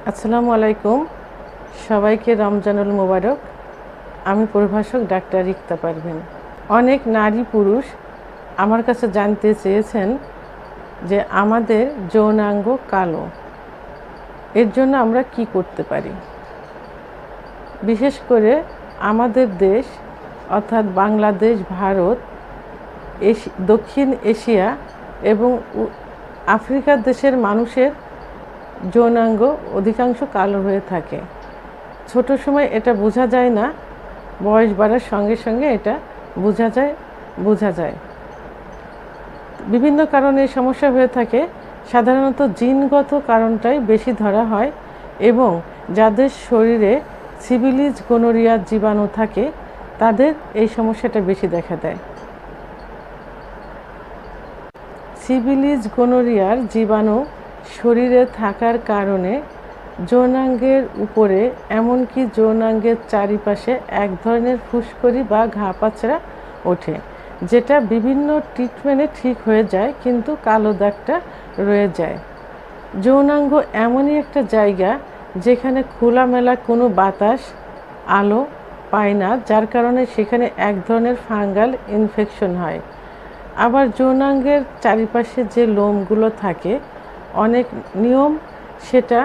আসসালামু আলাইকুম। সবাইকে রমজানুল মোবারক। আমি পরিভাষক ডাক্তার রিক্তা পারভিন। অনেক নারী পুরুষ আমার কাছে জানতে চেয়েছেন যে আমাদের যৌনাঙ্গ কালো, এর জন্য আমরা কি করতে পারি। বিশেষ করে আমাদের দেশ অর্থাৎ বাংলাদেশ, ভারত, দক্ষিণ এশিয়া এবং আফ্রিকার দেশের মানুষের যৌনাঙ্গ অধিকাংশ কালো হয়ে থাকে। ছোট সময় এটা বোঝা যায় না, বয়স বাড়ার সঙ্গে সঙ্গে এটা বোঝা যায়। বিভিন্ন কারণে সমস্যা হয়ে থাকে। সাধারণত জিনগত কারণটাই বেশি ধরা হয় এবং যাদের শরীরে সিফিলিস গোনোরিয়ার জীবাণু থাকে তাদের এই সমস্যাটা বেশি দেখা দেয়। সিফিলিস গোনোরিয়ার জীবাণু শরীরে থাকার কারণে যৌনাঙ্গের উপরে এমনকি যৌনাঙ্গের চারিপাশে এক ধরনের ফুসকুড়ি বা ঘা পাচড়া ওঠে, যেটা বিভিন্ন ট্রিটমেন্টে ঠিক হয়ে যায়, কিন্তু কালো দাগটা রয়ে যায়। যৌনাঙ্গ এমনই একটা জায়গা যেখানে খোলামেলা কোনো বাতাস, আলো পায় না, যার কারণে সেখানে এক ধরনের ফাঙ্গাল ইনফেকশন হয়। আবার যৌনাঙ্গের চারিপাশে যে লোমগুলো থাকে, অনেক নিয়ম সেটা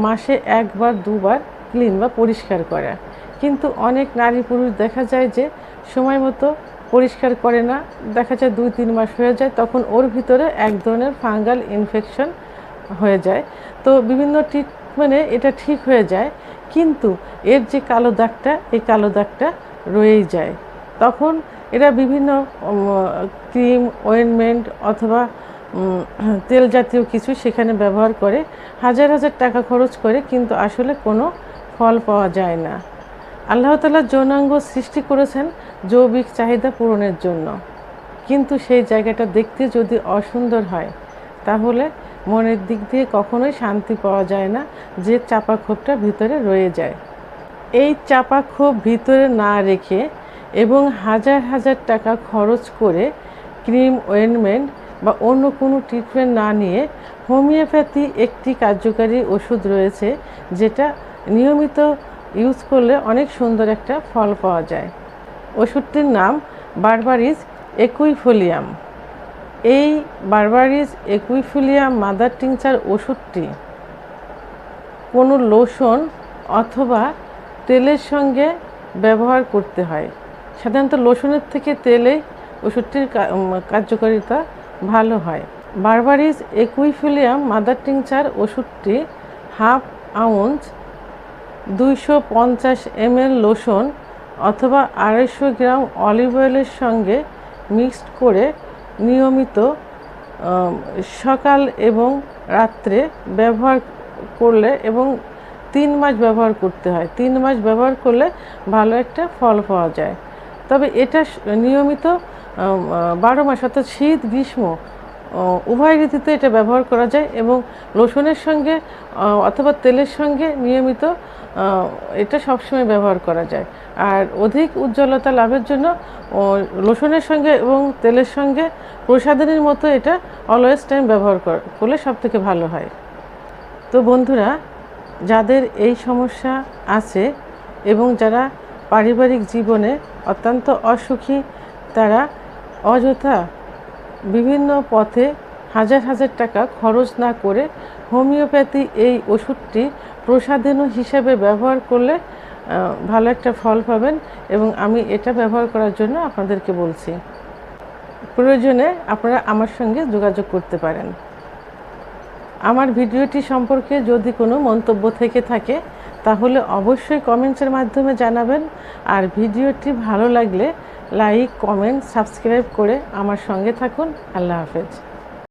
মাসে একবার দুবার ক্লিন বা পরিষ্কার করা, কিন্তু অনেক নারী পুরুষ দেখা যায় যে সময় মতো পরিষ্কার করে না, দেখা যায় 2-3 মাস হয়ে যায়, তখন ওর ভিতরে এক ধরনের ফাঙ্গাল ইনফেকশন হয়ে যায়। তো বিভিন্ন ট্রিটমেন্টে এটা ঠিক হয়ে যায়, কিন্তু এর যে কালো দাগটা, এই কালো দাগটা রয়েই যায়। তখন এরা বিভিন্ন ক্রিম, অয়েনমেন্ট অথবা তেল জাতীয় কিছু সেখানে ব্যবহার করে, হাজার হাজার টাকা খরচ করে, কিন্তু আসলে কোনো ফল পাওয়া যায় না। আল্লাহ তাআলা যৌনাঙ্গ সৃষ্টি করেছেন জৈবিক চাহিদা পূরণের জন্য, কিন্তু সেই জায়গাটা দেখতে যদি অসুন্দর হয় তাহলে মনের দিক দিয়ে কখনোই শান্তি পাওয়া যায় না, যে চাপা ক্ষোভটা ভিতরে রয়ে যায়। এই চাপা ক্ষোভ ভিতরে না রেখে এবং হাজার হাজার টাকা খরচ করে ক্রিম, অয়েনমেন্ট বা অন্য কোনো ট্রিটমেন্ট না নিয়ে হোমিওপ্যাথি একটি কার্যকারী ওষুধ রয়েছে, যেটা নিয়মিত ইউজ করলে অনেক সুন্দর একটা ফল পাওয়া যায়। ওষুধটির নাম বারবারিস একুইফোলিয়াম। এই বারবারিস একুইফোলিয়াম মাদার টিংচার ওষুধটি কোনো লোশন অথবা তেলের সঙ্গে ব্যবহার করতে হয়। সাধারণত লোশনের থেকে তেলে ওষুধটির কার্যকারিতা ভালো হয়। বারবারিস একুইফোলিয়াম মাদার টিংচার ওষুধটি 1/2 আউন্স 250 ml লোশন অথবা 250 গ্রাম অলিভ অয়েলের সঙ্গে মিক্সড করে নিয়মিত সকাল এবং রাত্রে ব্যবহার করলে, এবং 3 মাস ব্যবহার করতে হয়। 3 মাস ব্যবহার করলে ভালো একটা ফল পাওয়া যায়। তবে এটা নিয়মিত 12 মাস অর্থাৎ শীত গ্রীষ্ম উভয় ঋতুতে এটা ব্যবহার করা যায়, এবং লোশনের সঙ্গে অথবা তেলের সঙ্গে নিয়মিত এটা সবসময় ব্যবহার করা যায়। আর অধিক উজ্জ্বলতা লাভের জন্য লোশনের সঙ্গে এবং তেলের সঙ্গে প্রসাধনীর মতো এটা অলওয়েজ টাইম ব্যবহার করলে সবথেকে ভালো হয়। তো বন্ধুরা, যাদের এই সমস্যা আছে এবং যারা পারিবারিক জীবনে অত্যন্ত অসুখী, তারা অযথা বিভিন্ন পথে হাজার হাজার টাকা খরচ না করে হোমিওপ্যাথি এই ওষুধটি প্রসাধনী হিসেবে ব্যবহার করলে ভালো একটা ফল পাবেন, এবং আমি এটা ব্যবহার করার জন্য আপনাদেরকে বলছি। প্রয়োজনে আপনারা আমার সঙ্গে যোগাযোগ করতে পারেন। আমার ভিডিওটি সম্পর্কে যদি কোনো মন্তব্য থেকে থাকে তাহলে অবশ্যই কমেন্টসের মাধ্যমে জানাবেন, আর ভিডিওটি ভালো লাগলে লাইক, কমেন্ট, সাবস্ক্রাইব করে আমার সঙ্গে থাকুন। আল্লাহ হাফেজ।